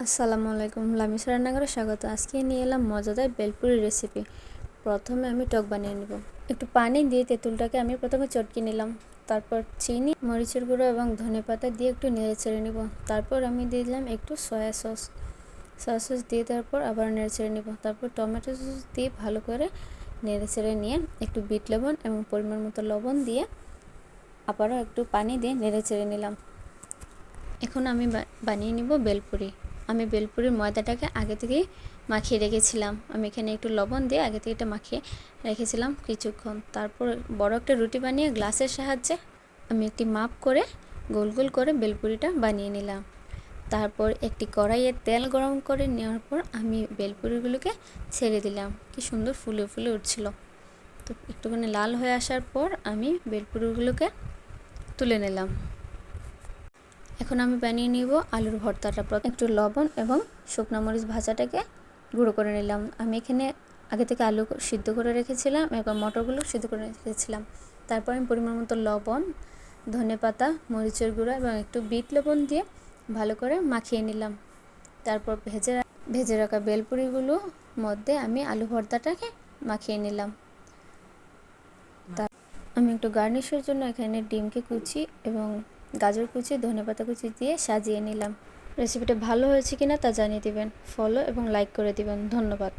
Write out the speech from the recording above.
আসসালামু আলাইকুম, লামিস রান্নাঘরে স্বাগত। আজকে নিয়ে এলাম মজাদার বেলপুরি রেসিপি। প্রথমে আমি টক বানিয়ে নিব। একটু পানি দিয়ে তেঁতুলটাকে আমি প্রথমে চটকে নিলাম। তারপর চিনি, মরিচের গুঁড়ো এবং ধনেপাতা দিয়ে একটু নেড়ে চেড়ে নিব। তারপর আমি দিয়ে দিলাম একটু সয়া সস দিয়ে তারপর আবার নেড়ে চেড়ে নিব। তারপর টমেটো সস দিয়ে ভালো করে নেড়ে চেড়ে নিয়ে একটু বিট লবণ এবং পরিমাণ মতো লবণ দিয়ে আবারও একটু পানি দিয়ে নেড়ে চেড়ে নিলাম। এখন আমি বানিয়ে নিব বেলপুরি। আমি বেলপুরির ময়দাটাকে আগে থেকেই মাখিয়ে রেখেছিলাম। আমি এখানে একটু লবণ দিয়ে আগে থেকে এটা মাখিয়ে রেখেছিলাম কিছুক্ষণ। তারপর বড় একটা রুটি বানিয়ে গ্লাসের সাহায্যে আমি একটি মাপ করে গোল গোল করে বেলপুরিটা বানিয়ে নিলাম। তারপর একটি কড়াইয়ে তেল গরম করে নেওয়ার পর আমি বেলপুরিগুলোকে ছেড়ে দিলাম। কি সুন্দর ফুলে ফুলে উঠছিল। তো একটুখানি লাল হয়ে আসার পর আমি বেলপুরিগুলোকে তুলে নিলাম। এখন আমি বানিয়ে নিব আলুর ভর্তাটা। একটু লবণ এবং শুকনো মরিচ ভাজাটাকে গুঁড়ো করে নিলাম। আমি এখানে আগে থেকে আলু সিদ্ধ করে রেখেছিলাম এবং মটরগুলো সিদ্ধ করে রেখেছিলাম। তারপর আমি পরিমাণ মতো লবণ, ধনেপাতা, মরিচের গুঁড়ো এবং একটু বিট লবণ দিয়ে ভালো করে মাখিয়ে নিলাম। তারপর ভেজে রাখা বেলপুরিগুলো মধ্যে আমি আলু ভর্তাটাকে মাখিয়ে নিলাম। আমি একটু গার্নিশের জন্য এখানে ডিমকে কুচি এবং গাজর কুচি, ধনেপাতা কুচি দিয়ে সাজিয়ে নিলাম। রেসিপিটা ভালো হয়েছে কিনা তা জানিয়ে দিবেন। ফলো এবং লাইক করে দিবেন। ধন্যবাদ।